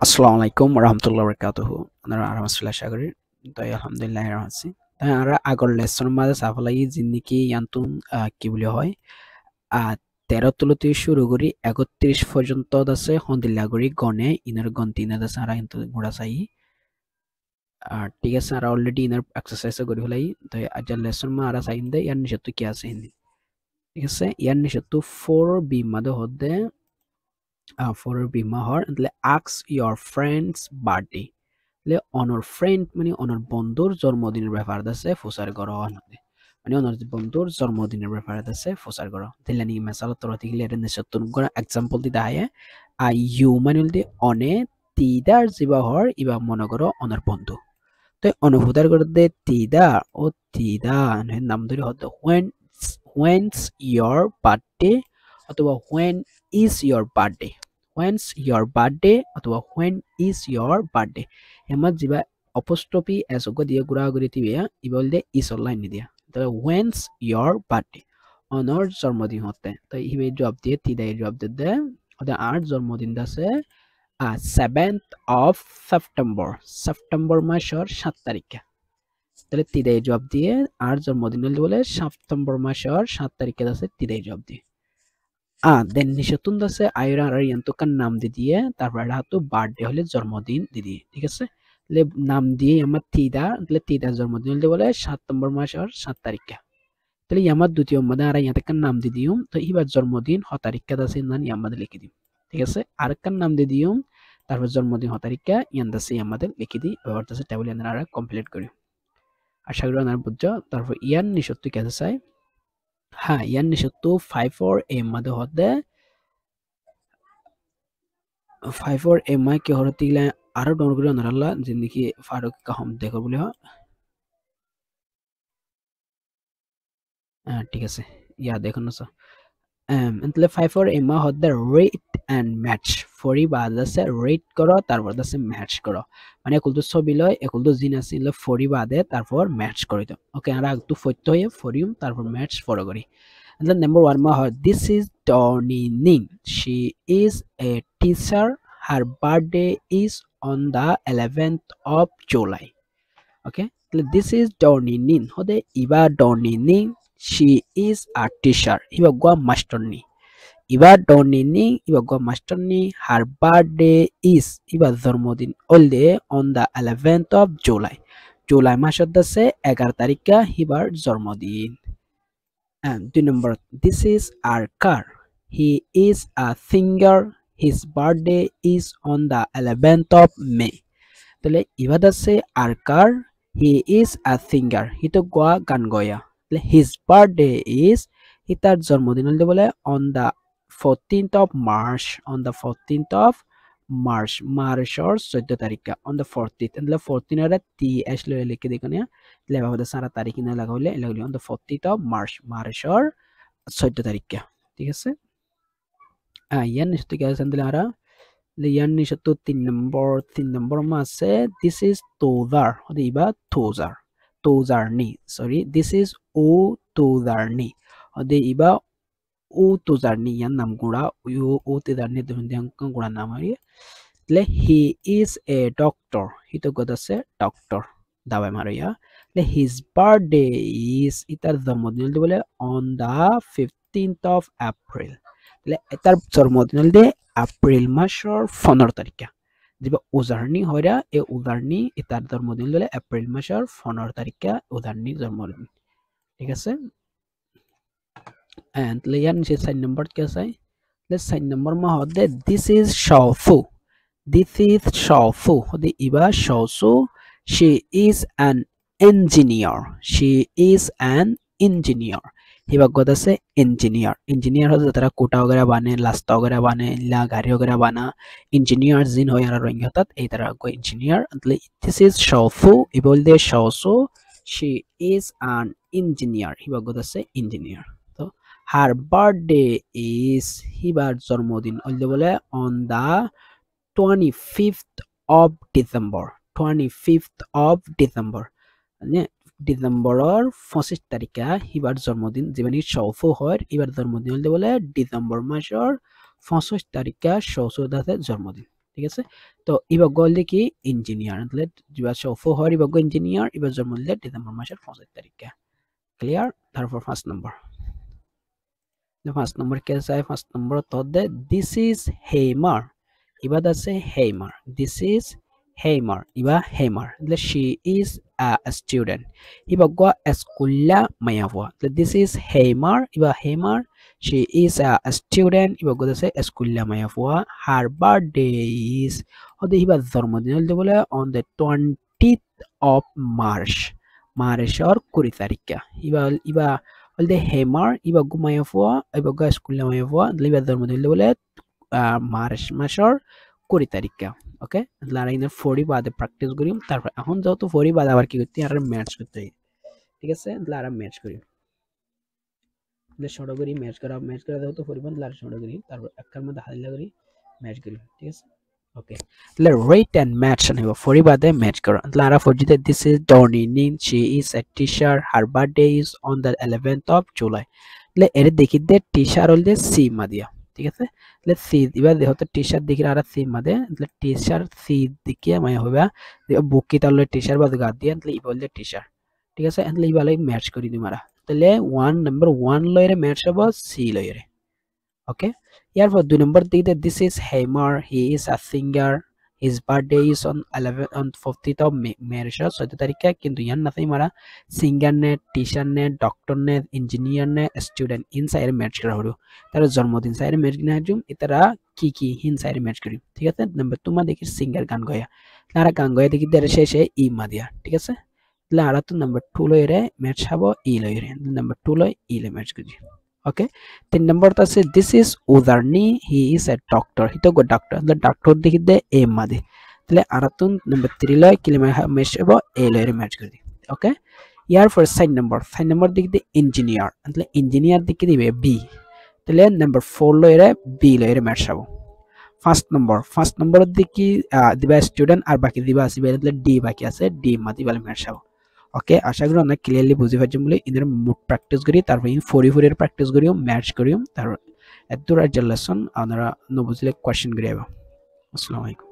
আসসালামু আলাইকুম ৰহমতুল্লাহ বৰকাতুহু আপনাৰা আৰাম আশা কৰি তাই আলহামদুলিল্লাহ আছি তাই আমৰা আগৰ লেসন মাঝে চাব লাগি যিনকি ইয়ান্তুন কি বুলি হয় 13 তুলতে শুরু করি 31 পর্যন্ত আছে হন্দিল্লা করি গনে ইনার গন্তিনা আছে আর কিন্তু ঘোড়া চাই ঠিক আছে আর অলরেডি ইনার এক্সারসাইজ করি ফেলাই তাই আজ লেসন মা আর চাইন দে ইয়ার নিষেধ কি আছে হিন্দি ঠিক আছে ইয়ার নিষেধ 4b মাদে হদে 4b মাহর એટલે ask your friend's birthday লে অনর ফ্রেন্ড মানে অনর বন্ধুর জন্মদিনের ব্যাপার আছে ফুসার গড় মানে অনর বন্ধুর জন্মদিনের ব্যাপার আছে ফুসার গড় দিলানি মেসাল তরতি গিলে এর নিসতুন গড় এক্সাম্পল দি দায়ে ইউ মানে হলদি অনে তিদার জিবা হর ইবা মনে করো অনর বন্ধু তো অনুভূতার করতে তিদা ও তিদা নাম ধরে হতো when's your birthday অথবা when is your birthday when's your birthday অথবা when is your birthday এমা জিবা অপস্ট্রফি এসক দিয়ে গুড়া গুড়ি তিবিয়া ইবল দে ইস লাইন দিয়া তাহলে when's your birthday অনর জন্মদিন হতে তো ইবে জবাব দিয়ে তিদাই জবাব দিতে ওদের আর জন্মদিন আছে 7th of September সেপ্টেম্বর মাসের 7 তারিখে তাহলে তিদাই জবাব দিয়ে আর জন্মদিন বলে সেপ্টেম্বর মাসের 7 তারিখে আছে তিদাই জবাব দিয়ে দেন নিষেতুন আছে আয়রা আর ইয়ান্তুকার নাম দিয়ে তারপর হাতু বার্থডে হলে জন্মদিন দিয়ে ঠিক আছে তাহলে নাম দিয়ে আমার তিদার জন্মদিন হলে বলে সেপ্টেম্বর মাসের 7 তারিখে তাহলে আমার দ্বিতীয় মধ্যে আর ইয়ান্তুকার নাম দিও তো এবার জন্মদিন হ তারিখে আছে নান ইয়ামাদের লিখে দিম ঠিক আছে আরেকটার নাম দিও তারপর জন্মদিন হ তারিখে ইয়ান দাসে আমাদের লিখে দিই এবার দাসে টেবিল আমরা কমপ্লিট করি আশা করি আপনারা বুঝছো তারপর ইয়ান নিষেধ কি আছে চাই হ্যাঁ ইয়ান নিষেধ 5 or m মধ্যে হতে 5 or m কি হরতে গেলে আরো ডাউন করে আনারাল্লা জিন্দিগি ফারুক কাহম দেখো বলে ঠিক আছে ইয়া দেখুন না স্যার એટલે 5 or m হতে রেট এন্ড ম্যাচ ফরি বাদ আছে রেট করো তারপর আছে ম্যাচ করো মানে একুল তো ছবি লয় একুল তো জিন আছে ফরি বাদে তারপর ম্যাচ করে দাও ওকে আর একটু ফইতে হয়ে ফরিউম তারপর ম্যাচ ফলো করি And then number one, this is Donnie Ning. She is a teacher. Her birthday is on the 11th of July. Okay, this is Donnie Ning. Hode iba Donnie Ning. She is a teacher. Iba gua master ni. Iba Donnie Ning. Iba gua master ni. Her birthday is iba জন্মদিন olde on the 11th of July. July মাসের 11 তারিখে হিবার জন্মদিন And 2 number, this is our car. He is a singer. His birthday is on the 11th of May. তাহলে এবার আছে our car. He is a singer. হি তো গোয়া গান গয়া তাহলে his birthday is তার জন্মদিন হলে বলে on the 14th of March on the 14th of March মার্চর 14 তারিখে on the 14th তাহলে 14 এর টি আসলে লিখে দেখুন তাহলে এভাবে সারা তারিখ না লাগাইলে এগুলি on the 14th of March মার্চর 14 তারিখে ঠিক আছে ইয়ান নিশ্চিত কি আছে তাহলে আরা ইয়ান নিশ্চিত 3 নম্বর মাসে this is Tozar হতে ইবা Tozar ni sorry this is O Tozar ni হতে ইবা O Tozar ni ইয়ান নাম গুড়া O Tozar ni দেখুন গুড়া নাম হয় তাহলে he is a doctor হি তো গদ আছে ডক্টর দাবাই মারিয়া তাহলে his birthday is ইতার জন্মদিন বলে on the 15th of April তাহলে এটার জন্মদিন হলে এপ্রিল মাসের 15 তারিখে যেবা উজারনি হইরা এই উজারনি এটার জন্মদিন হলে এপ্রিল মাসের 15 তারিখে উজারনি জন্মদিন ঠিক আছে এন্ড লিয়ান যে 4 নম্বর কি আছে লে 4 নম্বর মা হদে this is Shaofu হদে ইবা Shaofu she is an engineer Hiba गद से इंजीनियर हो तरा कोटा वगैरह बाने लास्ता वगैरह बाने ला गाड़ी वगैरह बाना इंजीनियर जिन हो यार रोइंग होतात ए तरह को इंजीनियर मतलब दिस इज शौफु इबोल दे शौसु शी इज एन इंजीनियर हिबा गद से इंजीनियर तो हार बर्थडे इज हिबार जन्मदिन ओल्दे बोले on the 25th of December ডিসেম্বরের 25 তারিখে হিবার জন্মদিন যেবানি শৌফু হয় এবার জন্মদিন হলে বলে ডিসেম্বর মাসের 25 তারিখে শৌসুদ আছে জন্মদিন ঠিক আছে তো ইবা গল কি ইঞ্জিনিয়ার তাহলে ইবা সফো হর ইবা গো ইঞ্জিনিয়ার ইবা জন্ম দিলে ডিসেম্বর মাসের 5 তারিখে ক্লিয়ার তারপর ফার্স্ট নাম্বার ফার্স্ট নাম্বার কে চাই ফার্স্ট নাম্বার তো দে দিস ইজ হেইমার ইবা আছে হেইমার দিস ইজ হেইমার ইবা হেইমার তাহলে শি is a student iba gwa eskulla mayavwa this is heimar iba heimar she is a student iba gwa se eskulla mayavwa her birthday is ode iba জন্মদিন হল বলে on the 20th of march or 20 তারিখে iba হল de heimar iba gwa mayavwa iba gwa eskulla mayavwa iba জন্মদিন হল বলে March মাসের 20 তারিখে okay তাহলে inner 40 বাদে practice করি তারপর এখন যেহেতু 40 বাদে আবার কি করতে আর ম্যাচ করতে হয় ঠিক আছে তাহলে আর ম্যাচ করি তাহলে শর্ট করি ম্যাচ করা যেহেতু 40 বাদ আর শর্ট করি তারপর একটার মধ্যে হালিলা করি ম্যাচ করি ঠিক আছে ওকে তাহলে রেট এন্ড ম্যাচ নেব 40 বাদে ম্যাচ করো তাহলে আর ফরজিতে দিস ইজ ডনি নিন শি is a teacher her birthday is on the 11th of July তাহলে এর দেখি দে টিচার হল দে সি মাদিয়া ঠিক আছে তাহলে সি এবার দেখো তো টি-শার্ট দেখি আর সি মাদে তাহলে টি-শার্ট সি দিকে মানে হবে বুক কি তাহলে টি-শার্ট বাদ গা দিয়ে তাহলে ই বললে টি-শার্ট ঠিক আছে তাহলে ইবালে ম্যাচ করি দিমারা তাহলে 1 নাম্বার 1 লয়রে ম্যাচ হবে সি লয়রে ওকে এরপর 2 নাম্বার দিকে দিস ইজ হেইমার he is a singer his birthday is on 14th of May 14 তারিখে কিন্তু ইয়ান না তাই মারা সিঙ্গার নে টিচার নে ডক্টর নে ইঞ্জিনিয়ার নে স্টুডেন্ট ইন সাইড ম্যাচ করা হলো তার জন্মদিন সাইড ম্যাচ না জুম এটারা কি হিন সাইড ম্যাচ করি ঠিক আছে নাম্বার তোমা দেখি সিঙ্গার গান গায়া তারা গান গায়া দেখি দেরে শেষে ই মা দিয়া ঠিক আছে তাহলে আর তো নাম্বার 2 লয়রে ম্যাচ হবো ই লয়রে নাম্বার 2 লয় ই লে ম্যাচ করি ওকে 3 নাম্বার আছে দিস ইজ উদারনি হি ইজ এ ডক্টর হিতো গো ডক্টর তাহলে ডক্টর দেখি দে এ মাদে তাহলে আরাতুন নাম্বার 3 লয় কিলিমা ম্যাচ হবো এ লয়রে ম্যাচ করি ওকে ইয়ার পর সাইড নাম্বার দেখি দে ইঞ্জিনিয়ার তাহলে ইঞ্জিনিয়ার দেখি দিবে বি তাহলে নাম্বার 4 লয়রে বি লয়রে ম্যাচ হবো ফার্স্ট নাম্বার দেখি দিবা স্টুডেন্ট আর বাকি দিবা আসিবে তাহলে ডি বাকি আছে ডি মাদি বলে ম্যাচ হবো ওকে আশা করি অনেক ক্লিয়ারলি বুঝি পাচ্ছেন বলে এদের মুড প্র্যাকটিস করি তারপর 44 এর প্র্যাকটিস করিও ম্যাচ করিও তারপর এত রাজ্য লেসন আপনারা ন বুঝলে কোশ্চেন করি আসসালামু আলাইকুম